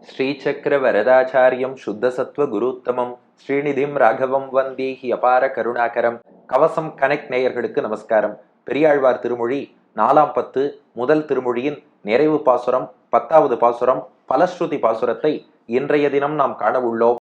ஸ்ரீசக்கர வரதாச்சாரியம் சுத்தசத்வ குருத்தமம் ஸ்ரீநிதிம் ராகவம் வந்தேஹி அபார கருணாகரம். கவசம் கனெக்ட் நேயர்களுக்கு நமஸ்காரம். பெரியாழ்வார் திருமொழி 4 முதல் திருமொழியின் நிறைவு பாசுரம் 10வது பாசுரம் பலஸ்ருதி பாசுரத்தை இன்றைய தினம் நாம் காண உள்ளோம்.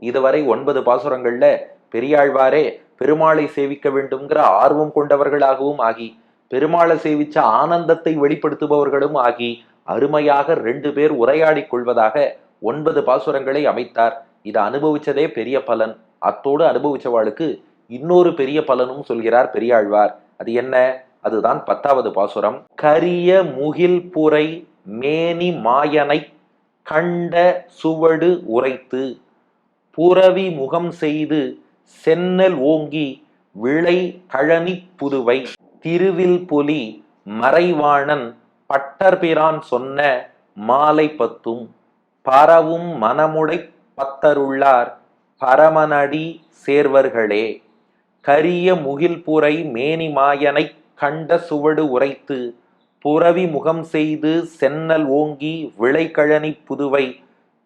இதுவரை 9 பாசுரங்கள்ல பெரியாழ்வாரே பெருமாளை சேவிக்க வேண்டும்ங்கிற ஆர்வம் கொண்டவர்களாகவும் ஆகி, பெருமாளை சேவிச்ச ஆனந்தத்தை வெளிப்படுத்துபவர்களும் ஆகி, அருமையாக 2 பேர் உரையாடி கொள்வதாக 9 பாசுரங்களை அமைத்தார். இதை அனுபவிச்சதே பெரிய பலன். அத்தோடு அனுபவிச்சவாளுக்கு இன்னொரு பெரிய பலனும் சொல்கிறார் பெரியாழ்வார். அது என்ன? அதுதான் 10வது பாசுரம். கரிய முகில் புரை மேனி மாயனை கண்ட சுவடு உரைத்து புரவி முகம் செய்து சென்னல் ஓங்கி விளை கழனி புதுவை திருவில் பொலி மறைவாணன் பட்டர்பிரான் சொன்ன மாலை பத்தும் பரவும் மனமுடை பத்தருள்ளார் பரமனடி சேர்வர்களே. கரிய முகில்புரை மேனி மாயனை கண்ட சுவடு உரைத்து புரவி முகம் செய்து சென்னல் ஓங்கி விளைகழனி புதுவை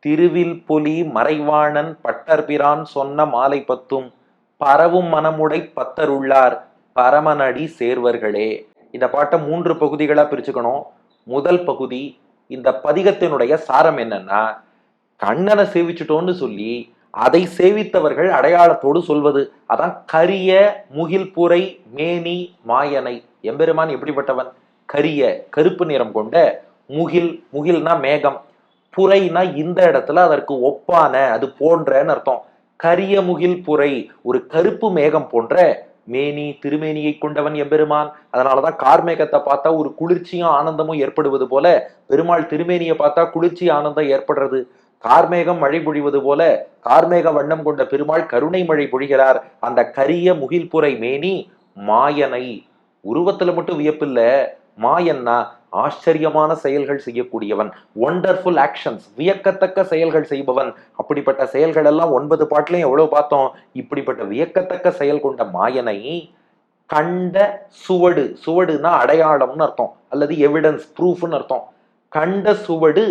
திருவில் பொலி மறைவாணன் பட்டர்பிரான் சொன்ன மாலை பத்தும் பரவும் மனமுடை பத்தருள்ளார் பரமனடி சேர்வர்களே. இந்த பாட்டை 3 பகுதிகளா பிரிச்சுக்கணும். முதல் பகுதி, இந்த பதிகத்தினுடைய சாரம் என்னன்னா, கண்ணனை சேவிச்சுட்டோன்னு சொல்லி அதை சேவித்தவர்கள் அடையாளத்தோடு சொல்வது. அதான் கரிய முகில் புரை மேனி மாயனை. எம்பெருமான் எப்படிப்பட்டவன்? கரிய கருப்பு நிறம் கொண்ட, முகில் முகில்னா மேகம், புரைனா இந்த இடத்துல அதற்கு ஒப்பான அது போன்றன்னு அர்த்தம். கரிய முகில் புரை ஒரு கருப்பு மேகம் போன்ற மேனி திருமேனியை கொண்டவன் எம்பெருமான். அதனாலதான் கார்மேகத்தை பார்த்தா ஒரு குளிர்ச்சியும் ஆனந்தமும் ஏற்படுவது போல பெருமாள் திருமேனியை பார்த்தா குளிர்ச்சி ஆனந்தம் ஏற்படுறது. கார்மேகம் மழை பொழிவது போல கார்மேக வண்ணம் கொண்ட பெருமாள் கருணை மழை பொழிகிறார். அந்த கரிய முகில் புரை மேனி மாயனை. உருவத்துல மட்டும் வியப்பில்ல, மாயன்னா ஆச்சரியமான செயல்கள் செய்யக்கூடியவன், ஒண்டர்ஃபுல் ஆக்ஷன்ஸ், வியக்கத்தக்க செயல்கள் செய்பவன். அப்படிப்பட்ட செயல்கள் எல்லாம் 9 பாட்டுலையும் எவ்வளவு பார்த்தோம். இப்படிப்பட்ட வியக்கத்தக்க செயல் கொண்ட மாயனை கண்ட சுவடு, சுவடுனா அடையாளம்னு அர்த்தம், அல்லது எவிடன்ஸ் ப்ரூஃப்னு அர்த்தம். கண்ட சுவடு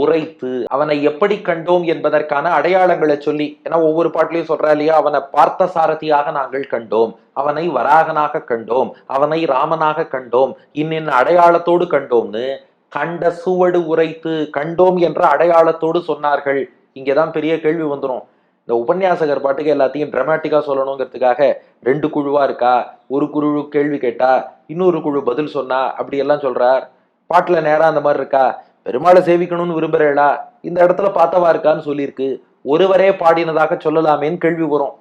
உரைத்து, அவனை எப்படி கண்டோம் என்பதற்கான அடையாளங்களை சொல்லி, ஏன்னா ஒவ்வொரு பாட்டிலையும் சொல்றா இல்லையா, அவனை பார்த்த சாரதியாக நாங்கள் கண்டோம், அவனை வராகனாக கண்டோம், அவனை ராமனாக கண்டோம், இன்னின் அடையாளத்தோடு கண்டோம்னு கண்ட சுவடு உரைத்து கண்டோம் என்ற அடையாளத்தோடு சொன்னார்கள். இங்கேதான் பெரிய கேள்வி வந்துடும். இந்த உபன்யாசகர் பாட்டுக்கு எல்லாத்தையும் டிராமாட்டிக்கா சொல்லணுங்கிறதுக்காக 2 குழுவா இருக்கா, ஒரு குழு கேள்வி கேட்டா இன்னொரு குழு பதில் சொன்னா, அப்படி எல்லாம் சொல்றார். பாட்டுல நேரா அந்த மாதிரி இருக்கா? பெருமாளை சேவிக்கணும்னு விரும்புறேளா, இந்த இடத்துல பார்த்தவா இருக்கான்னு சொல்லியிருக்கு, ஒருவரே பாடினதாக சொல்லலாமேன்னு கேள்வி வரும்.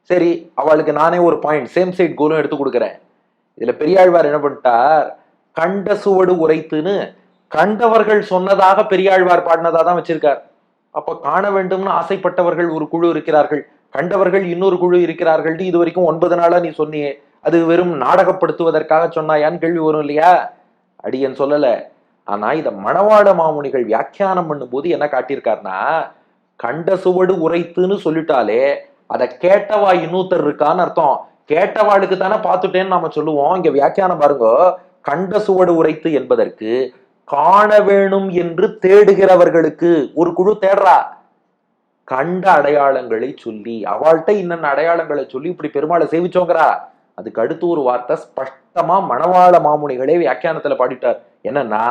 சரி, அவளுக்கு நானே ஒரு பாயிண்ட், சேம் சைட் கோலும் எடுத்து கொடுக்குறேன். இதுல பெரியாழ்வார் என்ன பண்ணிட்டார், கண்ட சுவடு உரைத்துன்னு கண்டவர்கள் சொன்னதாக பெரியாழ்வார் பாடினதா தான் வச்சிருக்கார். அப்ப காண வேண்டும்னு ஆசைப்பட்டவர்கள் ஒரு குழு இருக்கிறார்கள், கண்டவர்கள் இன்னொரு குழு இருக்கிறார்கள். இது வரைக்கும் 9 நாளா நீ சொன்னியே, அது வெறும் நாடகப்படுத்துவதற்காக சொன்னாயான்னு கேள்வி வரும் இல்லையா? அடியன் சொல்லல. ஆனா இத மணவாள மாமுனிகள் வியாக்கியானம் பண்ணும்போது என்ன காட்டியிருக்காருன்னா, கண்ட சுவடு உரைத்துன்னு சொல்லிட்டாலே அதை கேட்டவா இன்னொருத்தர் இருக்கான்னு அர்த்தம். கேட்டவாளுக்கு தானே பார்த்துட்டேன்னு நாம சொல்லுவோம். இங்க வியாக்கியானம் பாருங்க, கண்ட சுவடு உரைத்து என்பதற்கு காண வேணும் என்று தேடுகிறவர்களுக்கு ஒரு குழு தேடுறா. கண்ட அடையாளங்களை சொல்லி, அவள்கிட்ட இன்னென்ன அடையாளங்களை சொல்லி இப்படி பெருமாளை சேவிச்சோங்கிறா. அதுக்கு அடுத்து ஒரு வார்த்தை ஸ்பஷ்டமா மணவாள மாமுனிகளே வியாக்கியானத்துல பாடிட்டார். என்னன்னா,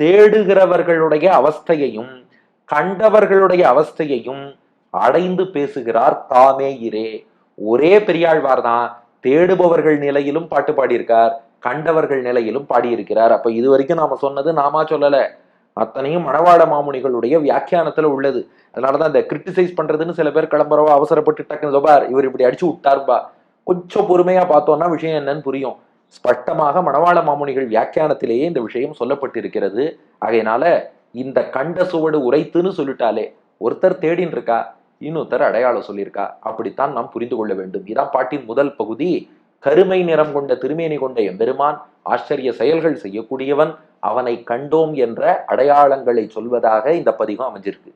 தேடுகிறவர்களுடைய அவஸ்தையையும் கண்டவர்களுடைய அவஸ்தையையும் அடைந்து பேசுகிறார் தாமே இரே. ஒரே பெரியாழ்வார் தான் தேடுபவர்கள் நிலையிலும் பாட்டு பாடியிருக்கார், கண்டவர்கள் நிலையிலும் பாடியிருக்கிறார். அப்ப இது வரைக்கும் நாம சொன்னது நாமா சொல்லல, அத்தனையும் மணவாள மாமுனிகளுடைய வியாக்கியானத்துல உள்ளது. அதனாலதான் இந்த கிரிட்டிசைஸ் பண்றதுன்னு சில பேர் கிளம்புறவா அவசரப்பட்டு டக்குன்னு பார் இவர் இப்படி அடிச்சு விட்டாருப்பா. கொஞ்சம் பொறுமையா பார்த்தோம்னா விஷயம் என்னன்னு புரியும். ஸ்பஷ்டமாக மணவாள மாமுனிகள் வியாக்கியானத்திலேயே இந்த விஷயம் சொல்லப்பட்டிருக்கிறது. ஆகையினால இந்த கண்ட சுவடு உரைத்துன்னு சொல்லிட்டாலே ஒருத்தர் தேடின்னு இருக்கா, இன்னொருத்தர் அடையாளம் சொல்லியிருக்கா, அப்படித்தான் நாம் புரிந்து கொள்ள வேண்டும். இதான் பாட்டின் முதல் பகுதி. கருமை நிறம் கொண்ட திருமேனி கொண்ட எம்பெருமான் ஆச்சரிய செயல்கள் செய்யக்கூடியவன், அவனை கண்டோம் என்ற அடையாளங்களை சொல்வதாக இந்த பதிகம் அமைஞ்சிருக்கு.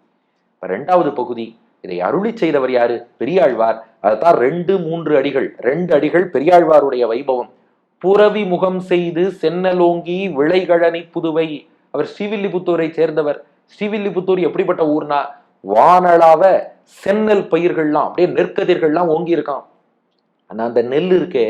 இரண்டாவது பகுதி இதை அருளி செய்தவர் யாரு? பெரியாழ்வார். அதுதான் 2-3 அடிகள். 2 அடிகள் பெரியாழ்வாருடைய வைபவம். புறவி முகம் செய்து சென்னலோங்கி விளைகழனி புதுவை. அவர் ஸ்ரீவில்லிபுத்தூரை சேர்ந்தவர். ஸ்ரீவில்லிபுத்தூர் எப்படிப்பட்ட ஊர்னா, வானளாவ சென்னல் பயிர்கள்லாம் அப்படியே நெற்கதிர்கள்லாம் ஓங்கி இருக்கான். ஆனா அந்த நெல் இருக்கே,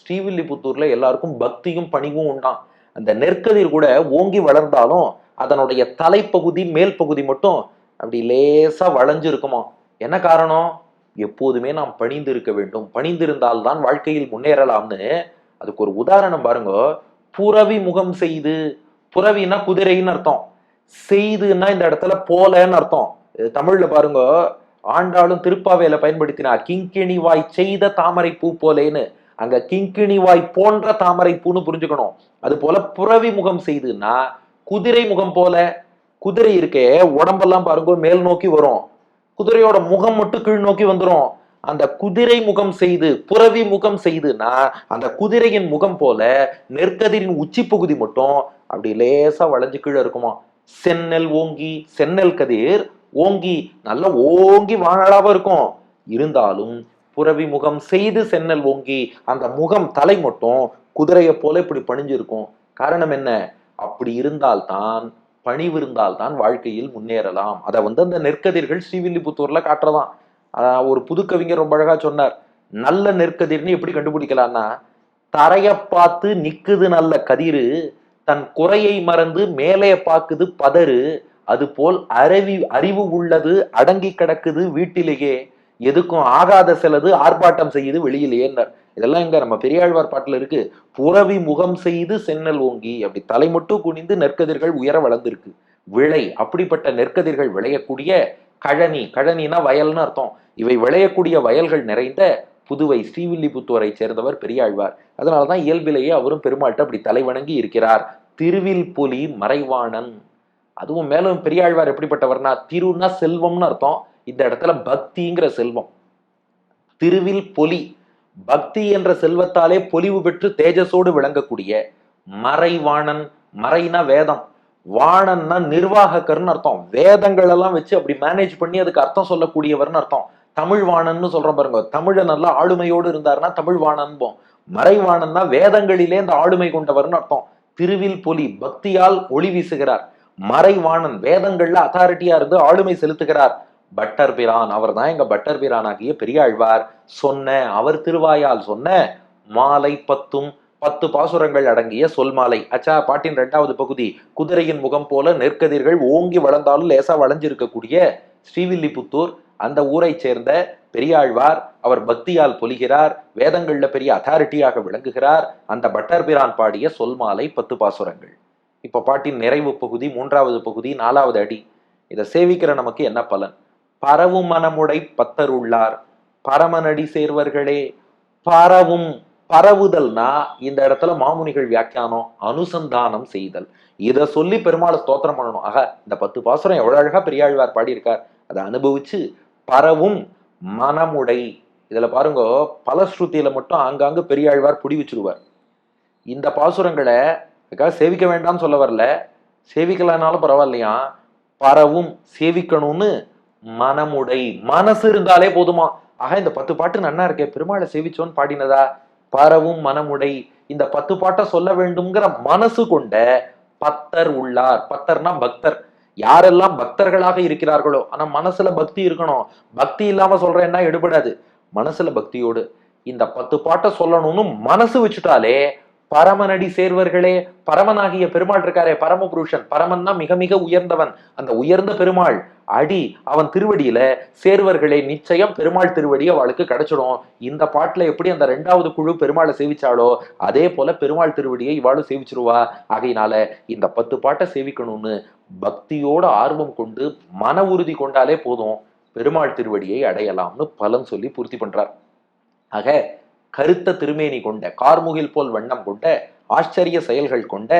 ஸ்ரீவில்லிபுத்தூர்ல எல்லாருக்கும் பக்தியும் பணிவும் உண்டாம். அந்த நெற்கதிர் கூட ஓங்கி வளர்ந்தாலும் அதனுடைய தலைப்பகுதி மேல் பகுதி மட்டும் அப்படி லேசா வளைஞ்சு இருக்குமா. என்ன காரணம்? எப்போதுமே நாம் பணிந்து இருக்க வேண்டும், பணிந்திருந்தால்தான் வாழ்க்கையில் முன்னேறலாம்னு. அதுக்கு ஒரு உதாரணம் பாருங்க. புறவி முகம் செய்து, புறவின்னா குதிரைன்னு அர்த்தம், செய்துன்னா இந்த இடத்துல போலன்னு அர்த்தம். தமிழ்ல பாருங்க, ஆண்டாளும் திருப்பாவையில பயன்படுத்தினார், கிங்கிணி வாய் செய்த தாமரை பூ போலேன்னு. அங்க கிங்கிணி வாய் போன்ற தாமரை பூன்னு புரிஞ்சுக்கணும். அது போல புறவி முகம் செய்துன்னா குதிரை முகம் போல. குதிரை இருக்கே, உடம்பெல்லாம் பாருங்க மேல் நோக்கி வரும், குதிரையோட முகம் மட்டும் கீழ் நோக்கி வந்துடும். அந்த குதிரை முகம் செய்து, புறவி முகம் செய்துன்னா அந்த குதிரையின் முகம் போல நெற்கதிரின் உச்சி பகுதி மட்டும் அப்படி லேசா வளைஞ்சு கீழே இருக்குமா. சென்னல் ஓங்கி, சென்னல் கதிர் ஓங்கி நல்ல ஓங்கி வானளாவ இருக்கும். இருந்தாலும் புறவி முகம் செய்து சென்னல் ஓங்கி அந்த முகம் தலை மட்டும் குதிரையை போல இப்படி பணிஞ்சு இருக்கும். காரணம் என்ன? அப்படி இருந்தால்தான், பணிவு இருந்தால்தான் வாழ்க்கையில் முன்னேறலாம். அதை அந்த நெற்கதிர்கள் ஸ்ரீவில்லிபுத்தூர்ல காட்டுறதான். ஒரு புது கவிஞர் ரொம்ப அழகா சொன்னார். நல்ல நெற்கதிர்னு எப்படி கண்டுபிடிக்கலாம்னா, தரைய பார்த்து நிக்குது நல்ல கதிரு, தன் குறையை மறந்து மேலே பாக்குது பதறு, அது போல் அறிவு உள்ளது அடங்கி கிடக்குது வீட்டிலேயே, எதுக்கும் ஆகாத சிலது ஆர்ப்பாட்டம் செய்யுது வெளியிலேயே. இதெல்லாம் இங்க நம்ம பெரியாழ்வார் பாட்டுல இருக்கு. புறவி முகம் செய்து சென்னல் ஓங்கி, அப்படி தலை மட்டும் குனிந்து நெற்கதிர்கள் உயர வளர்ந்திருக்கு. விளை, அப்படிப்பட்ட நெற்கதிர்கள் விளையக்கூடிய கழனி, கழனினா வயல்னு அர்த்தம், இவை விளையக்கூடிய வயல்கள் நிறைந்த புதுவை ஸ்ரீவில்லிபுத்தூரை சேர்ந்தவர் பெரியாழ்வார். அதனாலதான் இயல்பிலேயே அவரும் பெருமாள்கிட்ட அப்படி தலை வணங்கி இருக்கிறார். திருவில் புலி மறைவாணன். அதுவும் மேலும் பெரியாழ்வார் எப்படிப்பட்டவர்னா, திருன்னா செல்வம்னு அர்த்தம், இந்த இடத்துல பக்திங்கிற செல்வம். திருவில் பொலி, பக்தி என்ற செல்வத்தாலே பொலிவு பெற்று தேஜஸோடு விளங்கக்கூடிய மறைவாணன். மறைனா வேதம், வாணன்னா நிர்வாகக்கர்னு அர்த்தம். வேதங்கள் எல்லாம் வச்சு அப்படி மேனேஜ் பண்ணி அதுக்கு அர்த்தம் சொல்லக்கூடியவர்னு அர்த்தம். தமிழ் வாணன்னு சொல்றோம் பாருங்க, தமிழ நல்லா ஆளுமையோடு இருந்தாருன்னா தமிழ் வாணன்போம். மறைவாணன்னா வேதங்களிலே இந்த ஆளுமை கொண்டவர்னு அர்த்தம். திருவில் பொலி, பக்தியால் ஒளி வீசுகிறார். மறைவாணன், வேதங்கள்ல அத்தாரிட்டியா இருந்து ஆளுமை செலுத்துகிறார். பட்டர் பிரான், அவர் தான் எங்க பட்டர் பிரான் ஆகிய பெரியாழ்வார் சொன்ன, அவர் திருவாயால் சொன்ன மாலை 10 பாசுரங்கள் அடங்கிய சொல் மாலை. அச்சா, பாட்டின் 2வது பகுதி. குதிரையின் முகம் போல நெற்கதிர்கள் ஓங்கி வளர்ந்தாலும் லேசா வளைஞ்சிருக்கக்கூடிய ஸ்ரீவில்லிபுத்தூர், அந்த ஊரை சேர்ந்த பெரியாழ்வார். அவர் பக்தியால் பொலிகிறார், வேதங்கள்ல பெரிய அத்தாரிட்டியாக விளங்குகிறார். அந்த பட்டர் பிரான் பாடிய சொல் மாலை 10 பாசுரங்கள். இப்ப பாட்டின் நிறைவு பகுதி, 3வது பகுதி, 4வது அடி. இதை சேவிக்கிற நமக்கு என்ன பலன்? பரவும் மனமுடை பத்தர் உள்ளார், பரமனடி சேர்வர்களே. பரவும், பரவுதல்னா இந்த இடத்துல மாமுனிகள் வியாக்கியானம் அனுசந்தானம் செய்தல். இதை சொல்லி பெருமாளை ஸ்தோத்திரம் பண்ணணும். ஆக இந்த 10 பாசுரம் எவ்வளவு அழகா பெரியாழ்வார் பாடியிருக்கார். அதை அனுபவிச்சு பரவும் மனமுடை. இதுல பாருங்க, பலஸ்ருதியில மட்டும் ஆங்காங்கு பெரியாழ்வார் புடி வச்சிருவார். இந்த பாசுரங்களை சேவிக்க வேண்டாம்னு சொல்ல வரல, சேவிக்கலனாலும் பரவாயில்லையா, பரவும் சேவிக்கணும்னு மனமுடை, மனசு இருந்தாலே போதுமா. ஆக இந்த 10 பாட்டு நன்னா இருக்கே, பெருமாளை சேவிச்சோன்னு பாடினதா. பரவும் மனமுடை, இந்த 10 பாட்டை சொல்ல வேண்டும்ங்கிற மனசு கொண்ட பத்தர் உள்ளார். பத்தர்னா பக்தர். யாரெல்லாம் பக்தர்களாக இருக்கிறார்களோ, ஆனா மனசுல பக்தி இருக்கணும். பக்தி இல்லாம சொல்றேன்னா எடுபடாது. மனசுல பக்தியோடு இந்த 10 பாட்டை சொல்லணும்னு மனசு வச்சுட்டாலே பரமனடி சேர்வர்களே. பரமனாகிய பெருமாள் இருக்காரே, பரமபுருஷன், பரமன்னா மிக மிக உயர்ந்தவன், அந்த உயர்ந்த பெருமாள் அடி, அவன் திருவடியில சேர்வர்களே, நிச்சயம் பெருமாள் திருவடி அவளுக்கு கிடைச்சிடும். இந்த பாட்டுல எப்படி அந்த 2வது குழு பெருமாளை சேவிச்சாலோ அதே போல பெருமாள் திருவடியை இவாளும் சேவிச்சிருவா. ஆகையினால இந்த 10 பாட்டை சேவிக்கணும்னு பக்தியோட ஆர்வம் கொண்டு மன உறுதி கொண்டாலே போதும், பெருமாள் திருவடியை அடையலாம்னு பலன் சொல்லி பூர்த்தி பண்றார். ஆக கருத்த திருமேனி கொண்ட, கார்முகில் போல் வண்ணம் கொண்ட, ஆச்சரிய செயல்கள் கொண்ட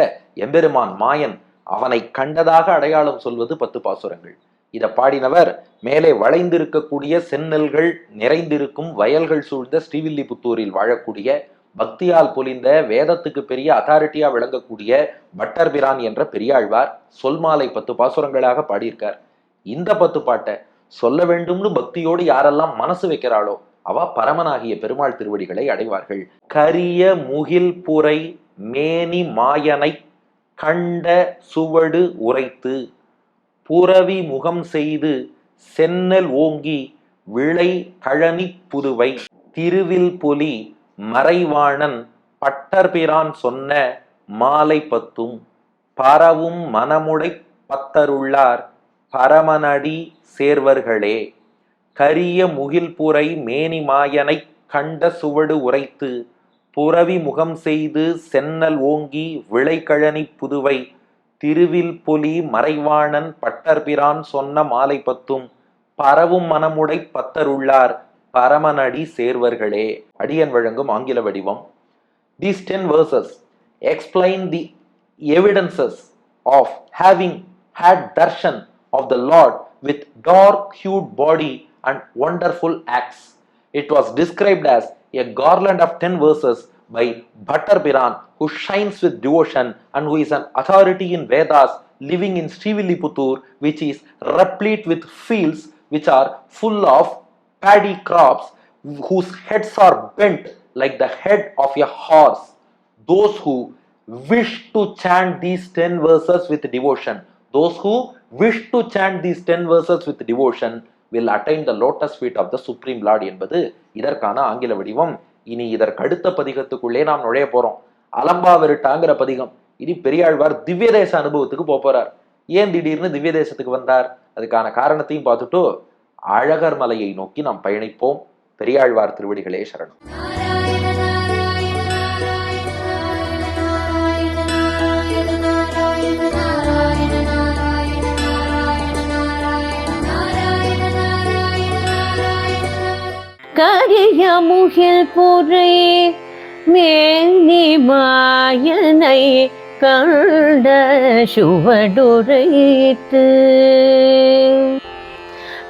எம்பெருமான் மாயன், அவனை கண்டதாக அடையாளம் சொல்வது 10 பாசுரங்கள். இதை பாடினவர் மேலே வளைந்திருக்கக்கூடிய செந்நெல்கள் நிறைந்திருக்கும் வயல்கள் சூழ்ந்த ஸ்ரீவில்லிபுத்தூரில் வாழக்கூடிய, பக்தியால் பொலிந்த, வேதத்துக்கு பெரிய அத்தாரிட்டியா விளங்கக்கூடிய பட்டர் பிரான் என்ற பெரியாழ்வார் சொல்மாலை 10 பாசுரங்களாக பாடியிருக்கார். இந்த 10 பாட்டை சொல்ல வேண்டும்னு பக்தியோடு யாரெல்லாம் மனசு வைக்கிறாளோ அவ பரமனாகிய பெருமாள் திருவடிகளை அடைவார்கள். கரிய முகில் புரை மேனி மாயனை கண்ட சுவடு உரைத்து புரவி முகம் செய்து சென்னல் ஓங்கி விளை கழனி புதுவை திருவில் புலி மறைவாணன் பட்டர்பிரான் சொன்ன மாலை பத்தும் பரவும் மனமுடை பத்தருள்ளார் பரமனடி சேர்வர்களே. கரிய முகில்புரை மேனி மாயனை கண்ட சுவடு உரைத்து புரவி முகம் செய்து சென்னல் ஓங்கி விளைகழனி புதுவை திருவில் பொலி மறைவாணன் பட்டர்பிரான் சொன்ன மாலை பத்தும் பரவும் மனமுடை பத்தருள்ளார் பரமனடி சேர்வர்களே. அடியன் வழங்கும் ஆங்கில வடிவம். These 10 verses explain the evidences of having had darshan of the Lord with dark-hued body and wonderful acts. It was described as a garland of 10 verses by Bhattarpiran, who shines with devotion and who is an authority in Vedas, living in Srivilliputhur, which is replete with fields which are full of paddy crops, whose heads are bent like the head of a horse. Those who wish to chant these 10 verses with devotion, those who wish to chant these 10 verses with devotion will attain the lotus feet of the Supreme Lord என்பது இதற்கான ஆங்கில வடிவம். இனி இதற்கடுத்த பதிகத்துக்குள்ளே நாம் நுழைய போறோம். அலம்பாவிருட்டாங்கிற பதிகம். இனி பெரியாழ்வார் திவ்ய தேச அனுபவத்துக்கு போறார். ஏன் திடீர்னு திவ்ய தேசத்துக்கு வந்தார், அதுக்கான காரணத்தையும் பார்த்துட்டு அழகர் மலையை நோக்கி நாம் பயணிப்போம். பெரியாழ்வார் திருவடிகளே சரணம். கரிய முகில் புரை மேனி மாயனை கண்ட சுவடுரைத்து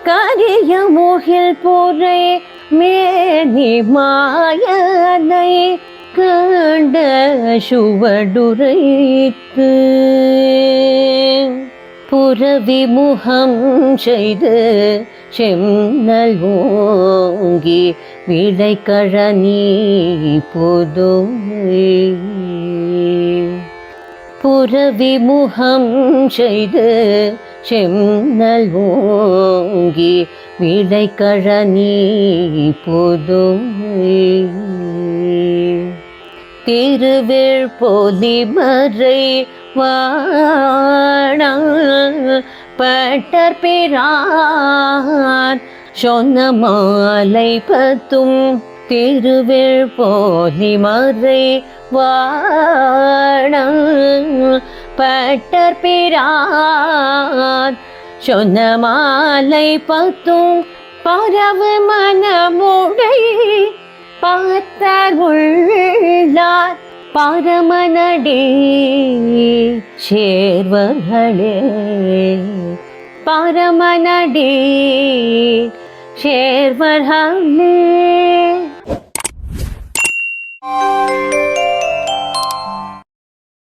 கரிய முகில் புரை மேனி மாயனை கண்ட சுவடுரைத்து புரவி முகம் செய்து சென்னல் ஓங்கி விளைகழனி புதுவை புரவி முகம் செய்து சென்னல் ஓங்கி விளைகழனி புதுவை திருவேழ் பொலி மறை வாண பட்டர்பிரான் சொன்ன மாலை பத்தும் திருவேழ் பொலி மறை வாண பட்டர்பிரான் சொன்ன மாலை பத்தும் பரவு மனமுடை பத்தருள்ளார் பரமனடி சேர்வர்களே. பரமனடி சேர்வர்களே.